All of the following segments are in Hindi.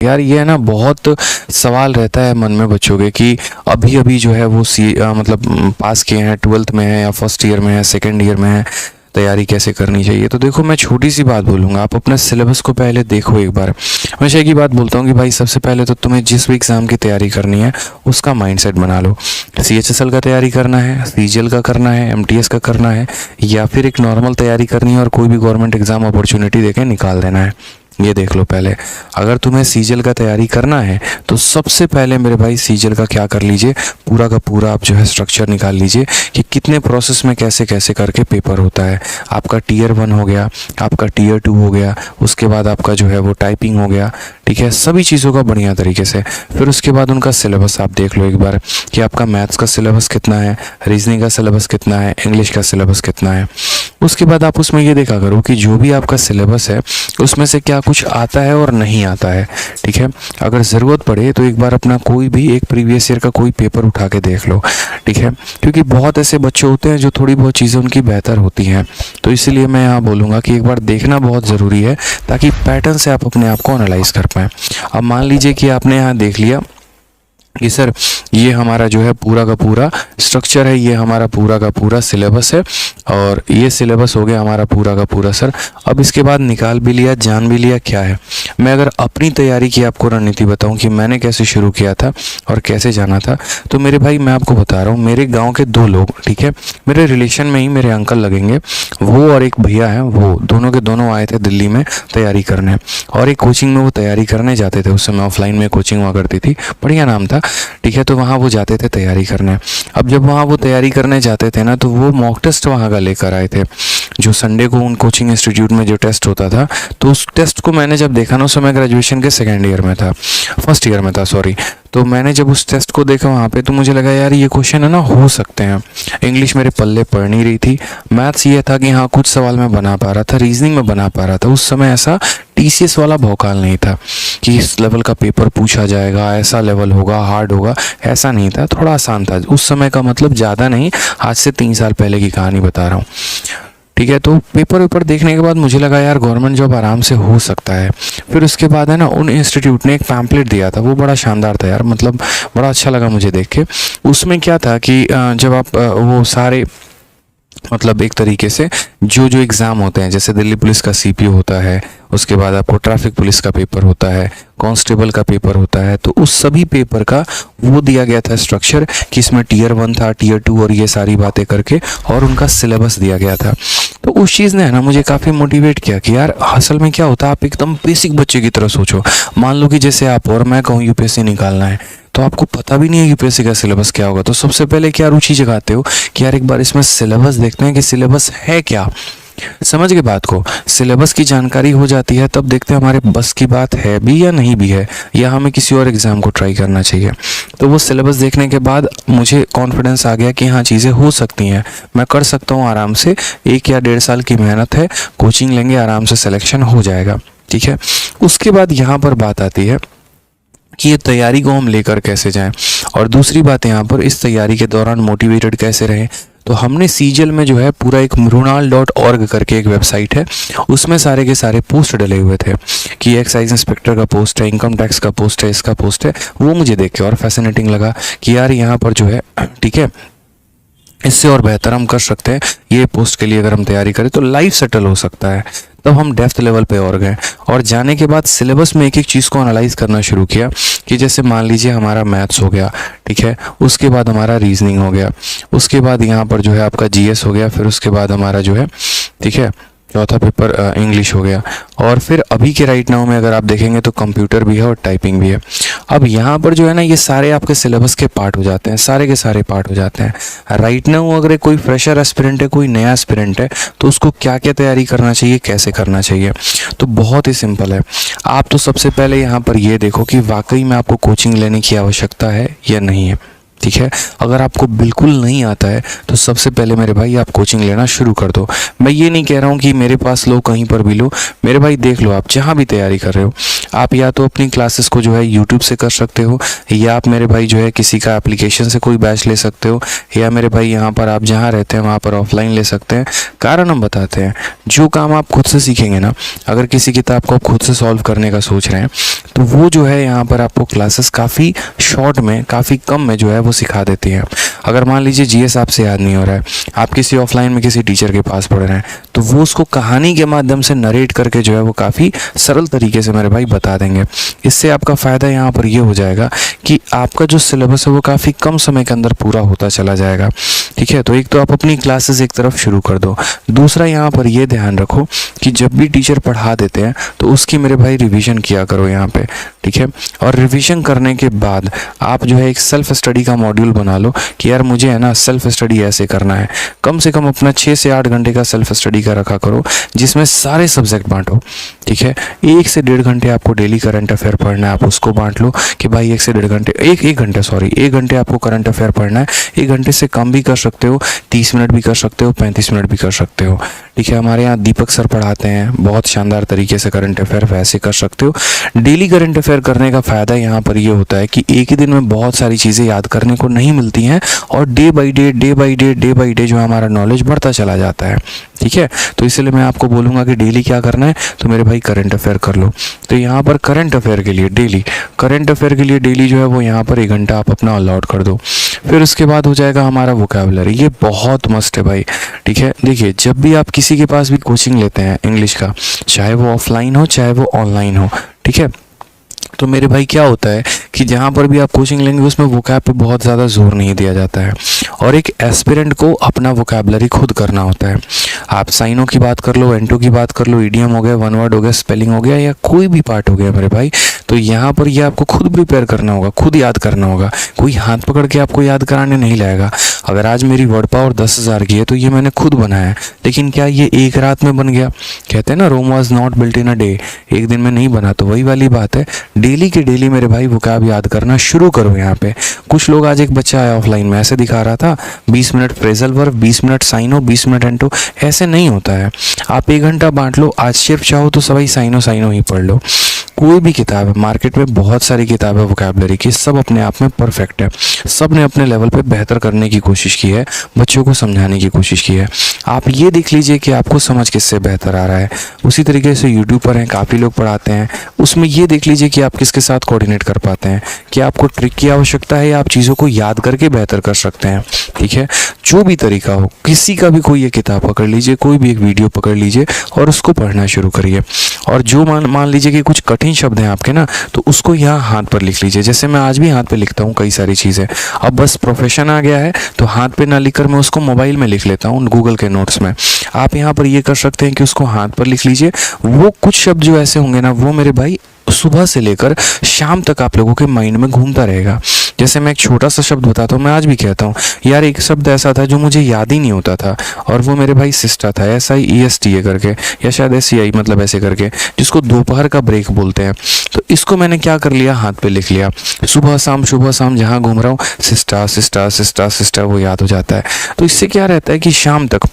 यार ये है ना, बहुत सवाल रहता है मन में बच्चों के कि अभी अभी जो है वो मतलब पास किए हैं, 12th में है या फर्स्ट ईयर में है, सेकेंड ईयर में है, तैयारी कैसे करनी चाहिए। तो देखो, मैं छोटी सी बात बोलूँगा, आप अपने सिलेबस को पहले देखो एक बार। हमेशा एक ही बात बोलता हूँ कि भाई सबसे पहले तो तुम्हें जिस भी एग्ज़ाम की तैयारी करनी है उसका माइंडसेट बना लो। CHSL का तैयारी करना है, CGL का करना है, MTS का करना है, या फिर एक नॉर्मल तैयारी करनी है और कोई भी गवर्नमेंट एग्ज़ाम अपॉर्चुनिटी देके निकाल देना है, ये देख लो पहले। अगर तुम्हें CGL का तैयारी करना है तो सबसे पहले मेरे भाई CGL का क्या कर लीजिए, पूरा का पूरा आप जो है स्ट्रक्चर निकाल लीजिए कि कितने प्रोसेस में कैसे कैसे करके पेपर होता है। आपका Tier 1 हो गया, आपका Tier 2 हो गया, उसके बाद आपका जो है वो टाइपिंग हो गया, ठीक है, सभी चीज़ों का बढ़िया तरीके से। फिर उसके बाद उनका सिलेबस आप देख लो एक बार कि आपका मैथ्स का सिलेबस कितना है, रीजनिंग का सिलेबस कितना है, इंग्लिश का सिलेबस कितना है। उसके बाद आप उसमें ये देखा करो कि जो भी आपका सिलेबस है उसमें से क्या कुछ आता है और नहीं आता है, ठीक है। अगर ज़रूरत पड़े तो एक बार अपना कोई भी एक प्रीवियस ईयर का कोई पेपर उठा के देख लो, ठीक है, क्योंकि बहुत ऐसे बच्चे होते हैं जो थोड़ी बहुत चीज़ें उनकी बेहतर होती हैं। तो इसलिए मैं यहाँ बोलूँगा कि एक बार देखना बहुत ज़रूरी है ताकि पैटर्न से आप अपने आप को एनालाइज कर पाएँ। अब मान लीजिए कि आपने यहाँ देख लिया कि सर ये हमारा जो है पूरा का पूरा स्ट्रक्चर है, ये हमारा पूरा का पूरा सिलेबस है और ये सिलेबस हो गया हमारा पूरा का पूरा सर। अब इसके बाद निकाल भी लिया, जान भी लिया क्या है। मैं अगर अपनी तैयारी की आपको रणनीति बताऊं कि मैंने कैसे शुरू किया था और कैसे जाना था, तो मेरे भाई मैं आपको बता रहा हूँ, मेरे गाँव के 2 लोग, ठीक है, मेरे रिलेशन में ही मेरे अंकल लगेंगे, वो और एक भैया हैं, वो दोनों के दोनों आए थे दिल्ली में तैयारी करने और एक कोचिंग में वो तैयारी करने जाते थे। उस समय ऑफलाइन में कोचिंग हुआ करती थी, बढ़िया नाम था, ठीक है। तो वहाँ वो जाते थे तैयारी करने। अब जब वहाँ वो तैयारी करने जाते थे ना, तो वो मॉक टेस्ट वहाँ का लेकर आए थे, जो संडे को उन कोचिंग इंस्टीट्यूट में जो टेस्ट होता था। तो उस टेस्ट को मैंने जब देखा ना, उस समय ग्रेजुएशन के फर्स्ट ईयर में था सॉरी। तो मैंने जब उस टेस्ट को देखा वहाँ पे, तो मुझे लगा यार ये क्वेश्चन है ना, हो सकते हैं। इंग्लिश मेरे पल्ले पड़ नहीं रही थी, मैथ्स ये था कि हाँ कुछ सवाल मैं बना पा रहा था, रीजनिंग में बना पा रहा था। उस समय ऐसा TCS वाला भौकाल नहीं था कि इस लेवल का पेपर पूछा जाएगा, ऐसा लेवल होगा, हार्ड होगा, ऐसा नहीं था, थोड़ा आसान था उस समय का। मतलब ज़्यादा नहीं, आज से 3 साल पहले की कहानी बता रहा हूँ, ठीक है। तो पेपर देखने के बाद मुझे लगा यार गवर्नमेंट जॉब आराम से हो सकता है। फिर उसके बाद है ना, उन इंस्टीट्यूट ने एक पैम्पलेट दिया था, वो बड़ा शानदार था यार, मतलब बड़ा अच्छा लगा मुझे देख के। उसमें क्या था कि जब आप वो सारे मतलब एक तरीके से जो जो एग्ज़ाम होते हैं, जैसे दिल्ली पुलिस का CPO होता है, उसके बाद आपको ट्रैफिक पुलिस का पेपर होता है, कांस्टेबल का पेपर होता है, तो उस सभी पेपर का वो दिया गया था स्ट्रक्चर कि इसमें Tier 1 था, Tier 2 और ये सारी बातें करके, और उनका सिलेबस दिया गया था। तो उस चीज़ ने है ना मुझे काफ़ी मोटिवेट किया कि यार असल में क्या होता है, आप एकदम बेसिक बच्चे की तरह सोचो। मान लो कि जैसे आप और मैं कहूँ UPSC निकालना है, तो आपको पता भी नहीं है UPSC का सिलेबस क्या होगा, तो सबसे पहले क्या रुचि जगाते हो कि यार एक बार इसमें सिलेबस देखते हैं कि सिलेबस है क्या। समझ के बात को, सिलेबस की जानकारी हो जाती है, तब देखते हैं हमारे बस की बात है भी या नहीं भी है, या हमें किसी और एग्ज़ाम को ट्राई करना चाहिए। तो वो सिलेबस देखने के बाद मुझे कॉन्फिडेंस आ गया कि हाँ चीज़ें हो सकती हैं, मैं कर सकता हूँ आराम से। 1 या 1.5 साल की मेहनत है, कोचिंग लेंगे, आराम से सिलेक्शन हो जाएगा, ठीक है। उसके बाद यहाँ पर बात आती है कि ये तैयारी को हम लेकर कैसे जाएं, और दूसरी बात यहाँ पर इस तैयारी के दौरान मोटिवेटेड कैसे रहें। तो हमने CGL में जो है पूरा एक mrunal.org करके एक वेबसाइट है, उसमें सारे के सारे पोस्ट डले हुए थे कि एक्साइज इंस्पेक्टर का पोस्ट है, इनकम टैक्स का पोस्ट है, इसका पोस्ट है। वो मुझे देख के और फैसिनेटिंग लगा कि यार यहाँ पर जो है, ठीक है, इससे और बेहतर हम कर सकते हैं। ये पोस्ट के लिए अगर हम तैयारी करें तो लाइफ सेटल हो सकता है। तब हम डेप्थ लेवल पे और गए, और जाने के बाद सिलेबस में एक एक चीज़ को एनालाइज करना शुरू किया कि जैसे मान लीजिए हमारा मैथ्स हो गया, ठीक है, उसके बाद हमारा रीजनिंग हो गया, उसके बाद यहाँ पर जो है आपका GS हो गया, फिर उसके बाद हमारा जो है, ठीक है, चौथा पेपर इंग्लिश हो गया, और फिर अभी के राइट नाउ में अगर आप देखेंगे तो कंप्यूटर भी है और टाइपिंग भी है। अब यहाँ पर जो है ना, ये सारे आपके सिलेबस के पार्ट हो जाते हैं, सारे के सारे पार्ट हो जाते हैं। राइट नाउ अगर कोई फ्रेशर एस्पिरेंट है, कोई नया एस्पिरेंट है, तो उसको क्या क्या तैयारी करना चाहिए, कैसे करना चाहिए, तो बहुत ही सिंपल है। आप तो सबसे पहले यहाँ पर ये देखो कि वाकई में आपको कोचिंग लेने की आवश्यकता है या नहीं है, ठीक है। अगर आपको बिल्कुल नहीं आता है तो सबसे पहले मेरे भाई आप कोचिंग लेना शुरू कर दो। मैं ये नहीं कह रहा हूँ कि मेरे पास लो, कहीं पर भी लो, मेरे भाई देख लो, आप जहाँ भी तैयारी कर रहे हो, आप या तो अपनी क्लासेस को जो है यूट्यूब से कर सकते हो, या आप मेरे भाई जो है किसी का एप्लीकेशन से कोई बैच ले सकते हो, या मेरे भाई यहाँ पर आप जहाँ रहते हैं वहाँ पर ऑफलाइन ले सकते हैं। कारण हम बताते हैं, जो काम आप खुद से सीखेंगे ना, अगर किसी किताब को आप खुद से सॉल्व करने का सोच रहे हैं तो वो जो है यहाँ पर आपको क्लासेस काफ़ी शॉर्ट में, काफ़ी कम में जो है वो सिखा देती है। अगर मान लीजिए जीएस आपसे याद नहीं हो रहा है, आप किसी ऑफलाइन में किसी टीचर के पास पढ़ रहे हैं, तो वो उसको कहानी के माध्यम से नरेट करके जो है वो काफ़ी सरल तरीके से मेरे भाई बता देंगे। इससे आपका फ़ायदा यहाँ पर ये हो जाएगा कि आपका जो सिलेबस है वो काफ़ी कम समय के अंदर पूरा होता चला जाएगा, ठीक है। तो एक तो आप अपनी क्लासेस एक तरफ शुरू कर दो, दूसरा यहाँ पर ये ध्यान रखो कि जब भी टीचर पढ़ा देते हैं तो उसकी मेरे भाई रिवीजन किया करो यहाँ पे, ठीक है। और रिवीजन करने के बाद आप जो है एक सेल्फ स्टडी का मॉड्यूल बना लो कि यार मुझे है ना सेल्फ स्टडी ऐसे करना है। कम से कम अपना 6 से 8 घंटे का सेल्फ स्टडी का रखा करो, जिसमें सारे सब्जेक्ट बांटो, ठीक है। 1 से 1.5 घंटे आपको डेली करंट अफेयर पढ़ना है, आप उसको बांट लो कि भाई 1 से 1.5 घंटे, एक घंटे आपको करंट अफेयर पढ़ना है। 1 घंटे से कम भी कर सकते हो, 30 मिनट भी कर सकते हो, 35 मिनट भी कर सकते हो, ठीक है। हमारे यहाँ दीपक सर पढ़ाते हैं बहुत शानदार तरीके से करंट अफेयर, वैसे कर सकते हो। डेली करंट अफेयर करने का फ़ायदा यहाँ पर ये होता है कि एक ही दिन में बहुत सारी चीज़ें याद करने को नहीं मिलती हैं, और डे बाई डे जो हमारा नॉलेज बढ़ता चला जाता है, ठीक है। तो इसलिए मैं आपको बोलूँगा कि डेली क्या करना है, तो मेरे भाई करंट अफेयर कर लो। तो यहाँ पर करंट अफेयर के लिए डेली जो है वो यहाँ पर 1 घंटा आप अपना अलॉट कर दो। फिर उसके बाद हो जाएगा हमारा वोकैबुलरी, ये बहुत मस्त है भाई, ठीक है। देखिए, जब भी आप किसी के पास भी कोचिंग लेते हैं इंग्लिश का, चाहे वो ऑफलाइन हो चाहे वो ऑनलाइन हो, ठीक है, तो मेरे भाई क्या होता है कि जहाँ पर भी आप कोचिंग लेंगे उसमें वोकैब पे बहुत ज़्यादा जोर नहीं दिया जाता है, और एक एस्पिरेंट को अपना वोकैबुलरी खुद करना होता है। आप साइनों की बात कर लो, एंटो की बात कर लो, ईडियम हो गया, वन वर्ड हो गया, स्पेलिंग हो गया, या कोई भी पार्ट हो गया मेरे भाई, तो यहाँ पर ये आपको खुद प्रिपेयर करना होगा, खुद याद करना होगा। कोई हाथ पकड़ के आपको याद कराने नहीं लाएगा। अगर आज मेरी वर्ड पावर 10,000 की है तो ये मैंने खुद बनाया है, लेकिन क्या ये एक रात में बन गया? कहते हैं ना, Rome was not built in a day, एक दिन में नहीं बना। तो वही वाली बात है, डेली के डेली मेरे भाई वोकैब याद करना शुरू करो। यहाँ पे कुछ लोग, आज एक बच्चा आया ऑफलाइन में, ऐसे दिखा रहा था 20 मिनट फ्रेजल वर्ब, 20 मिनट साइनो, 20 मिनट एंटो। ऐसे नहीं होता है। आप 1 घंटा बांट लो। आज सिर्फ चाहो तो सभी साइनो ही पढ़ लो। कोई भी किताब है, मार्केट में बहुत सारी किताब है वोकैबुलरी की, सब अपने आप में परफेक्ट है। सब ने अपने लेवल पे बेहतर करने की कोशिश की है, बच्चों को समझाने की कोशिश की है। आप ये देख लीजिए कि आपको समझ किससे बेहतर आ रहा है। उसी तरीके से यूट्यूब पर हैं, काफ़ी लोग पढ़ाते हैं, उसमें ये देख लीजिए कि आप किसके साथ कोऑर्डिनेट कर पाते हैं, कि आपको ट्रिक की आवश्यकता है या आप चीज़ों को याद करके बेहतर कर सकते हैं, ठीक है। जो भी तरीका हो, किसी का भी कोई ये किताब पकड़ लीजिए, कोई भी एक वीडियो पकड़ लीजिए और उसको पढ़ना शुरू करिए। और जो मान लीजिए कि कुछ कठिन शब्द हैं आपके ना, तो उसको यहाँ हाथ पर लिख लीजिए। जैसे मैं आज भी हाथ पे लिखता हूँ कई सारी चीज़ें। अब बस प्रोफेशन आ गया है तो हाथ पे ना लिखकर मैं उसको मोबाइल में लिख लेता हूँ, गूगल के नोट्स में। आप यहाँ पर ये कर सकते हैं कि उसको हाथ पर लिख लीजिए। वो कुछ शब्द जो ऐसे होंगे ना, वो मेरे भाई सुबह से लेकर शाम तक आप लोगों के माइंड में घूमता रहेगा। जैसे मैं एक छोटा सा शब्द बताता हूँ, मैं आज भी कहता हूँ यार, एक शब्द ऐसा था जो मुझे याद ही नहीं होता था, और वो मेरे भाई सिस्टा था, SIESTA करके, या शायद SCI, मतलब ऐसे करके, जिसको दोपहर का ब्रेक बोलते हैं। तो इसको मैंने क्या कर लिया, हाथ पे लिख लिया। सुबह शाम जहाँ घूम रहा हूँ, सिस्टा वो याद हो जाता है। तो इससे क्या रहता है कि शाम तक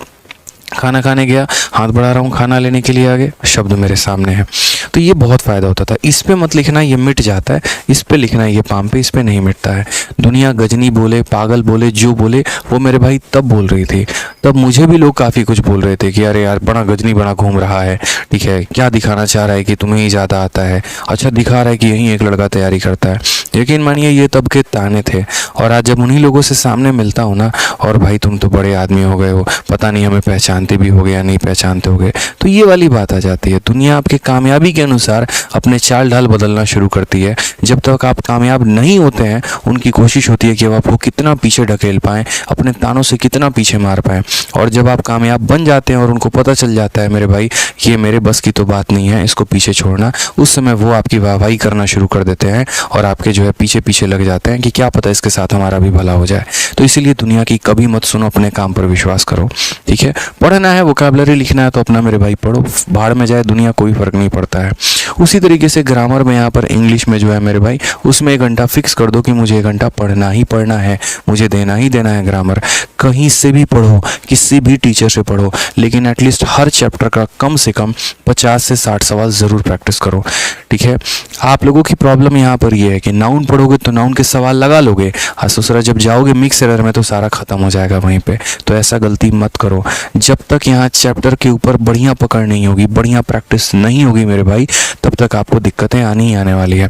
खाना खाने गया, हाथ बढ़ा रहा हूँ, खाना लेने के लिए आगे, शब्द मेरे सामने है। तो ये बहुत फ़ायदा होता था। इस पे मत लिखना, ये मिट जाता है। इस पे लिखना, ये पाम पे, इस पे नहीं मिटता है। दुनिया गजनी बोले, पागल बोले, जो बोले वो मेरे भाई तब बोल रही थी। तब मुझे भी लोग काफ़ी कुछ बोल रहे थे कि अरे यार, बड़ा गजनी बड़ा घूम रहा है, ठीक है, क्या दिखाना चाह रहा है कि तुम्हें ही ज़्यादा आता है, अच्छा दिखा रहा है कि यहीं एक लड़का तैयारी करता है। लेकिन मानिए ये तब के ताने थे। और आज जब उन्हीं लोगों से सामने मिलता हूँ ना, और भाई तुम तो बड़े आदमी हो गए हो, पता नहीं हमें पहचानते भी हो गए या नहीं पहचानते हो गए, तो ये वाली बात आ जाती है। दुनिया आपके कामयाबी के अनुसार अपने चाल ढाल बदलना शुरू करती है। जब तक आप कामयाब नहीं होते हैं, उनकी कोशिश होती है कि वो आपको कितना पीछे ढकेल पाएँ, अपने तानों से कितना पीछे मार पाएँ। और जब आप कामयाब बन जाते हैं और उनको पता चल जाता है मेरे भाई ये मेरे बस की तो बात नहीं है, इसको पीछे छोड़ना, उस समय वो आपकी वाहवाही करना शुरू कर देते हैं और आपके जो है पीछे पीछे लग जाते हैं कि क्या पता इसके साथ हमारा भी भला हो जाए। तो इसीलिए दुनिया की कभी मत सुनो, अपने काम पर विश्वास करो, ठीक है। पढ़ पढ़ना है, वोकैबुलरी लिखना है तो अपना मेरे भाई पढ़ो, भाड़ में जाए दुनिया, कोई फ़र्क नहीं पड़ता है। उसी तरीके से ग्रामर में यहाँ पर इंग्लिश में जो है मेरे भाई, उसमें 1 घंटा फिक्स कर दो कि मुझे 1 घंटा पढ़ना ही पढ़ना है, मुझे देना ही देना है ग्रामर। कहीं से भी पढ़ो, किसी भी टीचर से पढ़ो, लेकिन एटलीस्ट हर चैप्टर का कम से कम 50 से 60 सवाल ज़रूर प्रैक्टिस करो। ठीक है, आप लोगों की प्रॉब्लम यहाँ पर ये है कि नाउन पढ़ोगे तो नाउन के सवाल लगा लोगे, हाँ दूसरा जब जाओगे मिक्स एरर में तो सारा ख़त्म हो जाएगा वहीं पे। तो ऐसा गलती मत करो। जब तक यहाँ चैप्टर के ऊपर बढ़िया पकड़ नहीं होगी, बढ़िया प्रैक्टिस नहीं होगी मेरे भाई, तब तक आपको दिक्कतें आनी ही आने वाली है।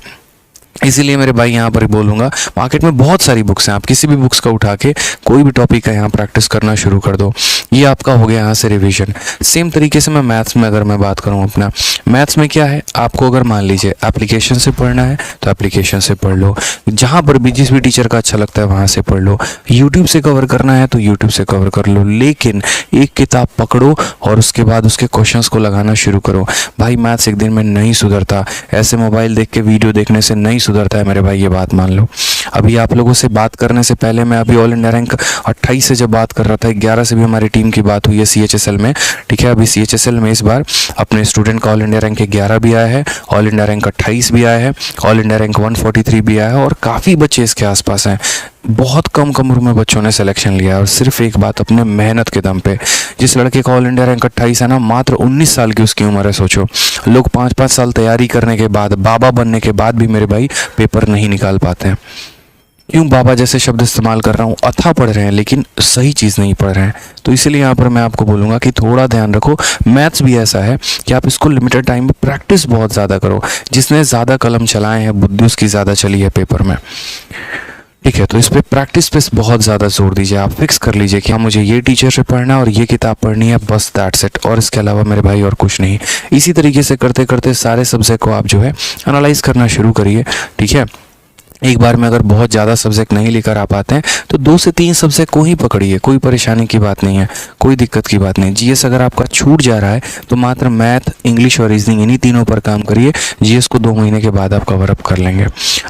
इसीलिए मेरे भाई यहाँ पर बोलूँगा, मार्केट में बहुत सारी बुक्स हैं, आप किसी भी बुक्स का उठा के कोई भी टॉपिक का यहाँ प्रैक्टिस करना शुरू कर दो। ये आपका हो गया यहाँ से रिवीजन। सेम तरीके से मैं मैथ्स में अगर मैं बात करूँ अपना, मैथ्स में क्या है, आपको अगर मान लीजिए एप्लीकेशन से पढ़ना है तो एप्लीकेशन से पढ़ लो, जहाँ पर भी जिस भी टीचर का अच्छा लगता है वहाँ से पढ़ लो, यूट्यूब से कवर करना है तो यूट्यूब से कवर कर लो, लेकिन एक किताब पकड़ो और उसके बाद उसके क्वेश्चंस को लगाना शुरू करो। भाई मैथ्स एक दिन में नहीं सुधरता, ऐसे मोबाइल देख के वीडियो देखने से नहीं सुधरता है मेरे भाई, ये बात मान लो। अभी आप लोगों से बात करने से पहले मैं अभी ऑल इंडिया रैंक 28 से जब बात कर रहा था, 11 से भी हमारी टीम की बात हुई है CHSL में। ठीक है, अभी CHSL में इस बार अपने स्टूडेंट का ऑल इंडिया रैंक 11 भी आया है, ऑल इंडिया रैंक 28 भी आया है, ऑल इंडिया रैंक 143 भी आया है, और काफ़ी बच्चे इसके आसपास हैं। बहुत कम उम्र में बच्चों ने सिलेक्शन लिया, और सिर्फ एक बात, अपने मेहनत के दम पे। जिस लड़के का ऑल इंडिया रैंक 28 है ना, मात्र 19 साल की उसकी उम्र है। सोचो, लोग 5-5 साल तैयारी करने के बाद, बाबा बनने के बाद भी मेरे भाई पेपर नहीं निकाल पाते हैं। क्यों बाबा जैसे शब्द इस्तेमाल कर रहा हूँ? अथा पढ़ रहे हैं लेकिन सही चीज़ नहीं पढ़ रहे हैं। तो इसीलिए यहाँ पर मैं आपको बोलूँगा कि थोड़ा ध्यान रखो। मैथ्स भी ऐसा है कि आप इसको लिमिटेड टाइम में प्रैक्टिस बहुत ज़्यादा करो। जिसने ज़्यादा कलम चलाए हैं, बुद्धि उसकी ज़्यादा चली है पेपर में। ठीक है, तो इस पे प्रैक्टिस पे बहुत ज़्यादा जोर दीजिए। आप फिक्स कर लीजिए कि हाँ मुझे ये टीचर से पढ़ना है और ये किताब पढ़नी है, बस दैट्स इट, और इसके अलावा मेरे भाई और कुछ नहीं। इसी तरीके से करते करते सारे सब्जेक्ट को आप जो है एनालाइज करना शुरू करिए। ठीक है, एक बार में अगर बहुत ज़्यादा सब्जेक्ट नहीं लेकर आ पाते हैं तो 2 से 3 सब्जेक्ट को ही पकड़िए, कोई परेशानी की बात नहीं है, कोई दिक्कत की बात नहीं। जीएस अगर आपका छूट जा रहा है तो मात्र मैथ, इंग्लिश और रीजनिंग इन्हीं तीनों पर काम करिए। जीएस को 2 महीने के बाद आप कवर अप कर लेंगे।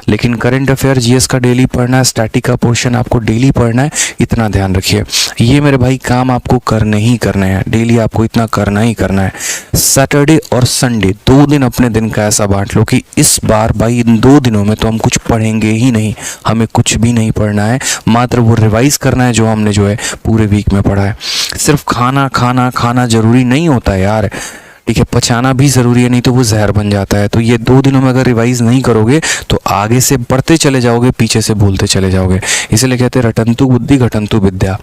लेकिन करंट अफेयर जीएस का डेली पढ़ना है, स्टैटिक का पोर्शन आपको डेली पढ़ना है, इतना ध्यान रखिए। ये मेरे भाई काम आपको करने ही करने हैं, डेली आपको इतना करना ही करना है। सैटरडे और संडे 2 दिन अपने दिन का ऐसा बांट लो कि इस बार भाई इन 2 दिनों में तो हम कुछ पढ़ेंगे ही नहीं, हमें कुछ भी नहीं पढ़ना है, मात्र वो रिवाइज करना है जो हमने जो है पूरे वीक में पढ़ा है। सिर्फ खाना खाना खाना जरूरी नहीं होता है यार, ठीक है, पचाना भी ज़रूरी है, नहीं तो वो जहर बन जाता है। तो ये 2 दिनों में अगर रिवाइज नहीं करोगे तो आगे से बढ़ते चले जाओगे, पीछे से भूलते चले जाओगे। इसलिए कहते हैं रटंतु बुद्धि घटंतु विद्या।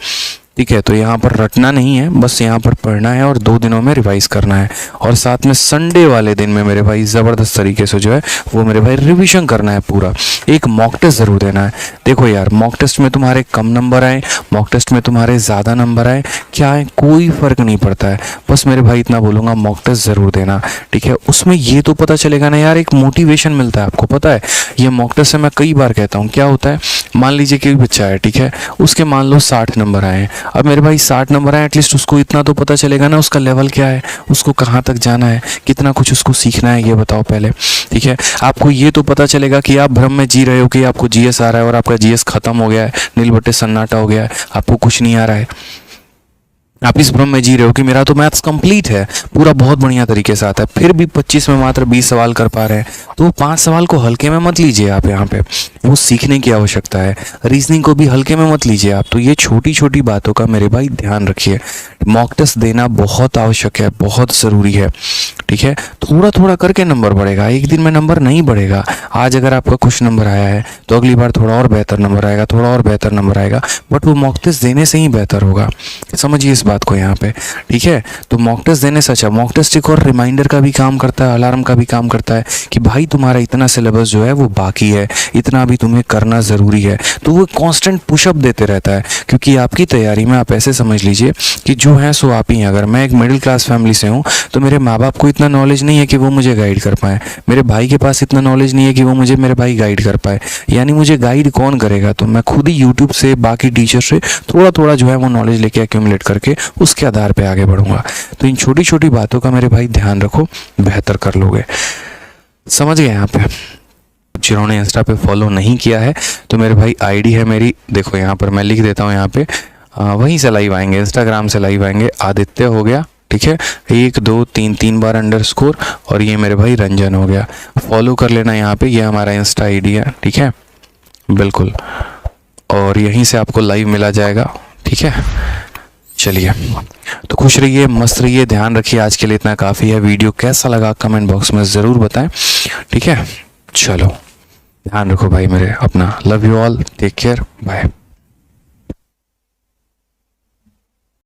ठीक है, तो यहाँ पर रटना नहीं है, बस यहाँ पर पढ़ना है और 2 दिनों में रिवाइज करना है। और साथ में संडे वाले दिन में मेरे भाई ज़बरदस्त तरीके से जो है वो मेरे भाई रिवीजन करना है पूरा। एक मॉक टेस्ट ज़रूर देना है। देखो यार, मॉक टेस्ट में तुम्हारे कम नंबर आए, मॉक टेस्ट में तुम्हारे ज़्यादा नंबर आए, क्या है, कोई फ़र्क नहीं पड़ता है। बस मेरे भाई इतना बोलूँगा, मॉक टेस्ट ज़रूर देना। ठीक है, उसमें ये तो पता चलेगा ना यार, एक मोटिवेशन मिलता है आपको। पता है, ये मॉक टेस्ट से मैं कई बार कहता हूँ, क्या होता है, मान लीजिए कि बच्चा है, ठीक है, उसके मान लो 60 नंबर आए। अब मेरे भाई 60 नंबर आए, एटलीस्ट उसको इतना तो पता चलेगा ना उसका लेवल क्या है, उसको कहाँ तक जाना है, कितना कुछ उसको सीखना है, ये बताओ पहले। ठीक है, आपको ये तो पता चलेगा कि आप भ्रम में जी रहे हो कि आपको जीएस आ रहा है और आपका जीएस खत्म हो गया है, नील बट्टे सन्नाटा हो गया है, आपको कुछ नहीं आ रहा है। आप इस भ्रम में जी रहे हो कि मेरा तो मैथ्स कंप्लीट है, पूरा बहुत बढ़िया तरीके से आता है, फिर भी 25 में मात्र 20 सवाल कर पा रहे हैं। तो 5 सवाल को हल्के में मत लीजिए आप, यहाँ पे वो सीखने की आवश्यकता है। रीजनिंग को भी हल्के में मत लीजिए आप। तो ये छोटी छोटी बातों का मेरे भाई ध्यान रखिए। मॉक टेस्ट देना बहुत आवश्यक है, बहुत ज़रूरी है। ठीक है, थोड़ा थोड़ा करके नंबर बढ़ेगा, एक दिन में नंबर नहीं बढ़ेगा। आज अगर आपका कुछ नंबर आया है तो अगली बार थोड़ा और बेहतर नंबर आएगा, थोड़ा और बेहतर नंबर आएगा, बट वो मॉक टेस्ट देने से ही बेहतर होगा। समझिए इस बात को यहाँ पे। ठीक है, तो मॉक टेस्ट देने से अच्छा, मॉक टेस्ट एक और रिमाइंडर का भी काम करता है, अलार्म का भी काम करता है कि भाई तुम्हारा इतना सिलेबस जो है वो बाकी है, इतना भी तुम्हें करना ज़रूरी है। तो वो कांस्टेंट पुशअप देते रहता है, क्योंकि आपकी तैयारी में आप ऐसे समझ लीजिए कि जो है सो आप ही हैं। अगर मैं एक मिडिल क्लास फैमिली से हूँ तो मेरे माँ बाप को इतना नॉलेज नहीं है कि वो मुझे गाइड कर पाए, मेरे भाई के पास इतना नॉलेज नहीं है कि वो मुझे, मेरे भाई गाइड कर पाए, यानी मुझे गाइड कौन करेगा? तो मैं खुद ही यूट्यूब से, बाकी टीचर से थोड़ा थोड़ा जो है वो नॉलेज लेके एक्यूमुलेट करके उसके आधार पे आगे बढ़ूंगा। तो इन छोटी छोटी बातों का मेरे भाई ध्यान रखो, बेहतर कर लोगे। समझ गए? यहाँ पे जिन्होंने इंस्टा पे फॉलो नहीं किया है तो मेरे भाई आईडी है मेरी, देखो यहाँ पर मैं लिख देता हूँ, यहाँ पे वहीं से लाइव आएंगे, इंस्टाग्राम से लाइव आएंगे। आदित्य हो गया, ठीक है, 1 2 3 3 बार अंडरस्कोर, और ये मेरे भाई रंजन हो गया। फॉलो कर लेना यहाँ पे, ये हमारा इंस्टा आईडी है, ठीक है, बिल्कुल। और यहीं से आपको लाइव मिला जाएगा, ठीक है। चलिए, तो खुश रहिए, मस्त रहिए, ध्यान रखिए। आज के लिए इतना काफ़ी है। वीडियो कैसा लगा कमेंट बॉक्स में ज़रूर बताएं, ठीक है। चलो, ध्यान रखो भाई मेरे अपना। Love you all, take care, bye.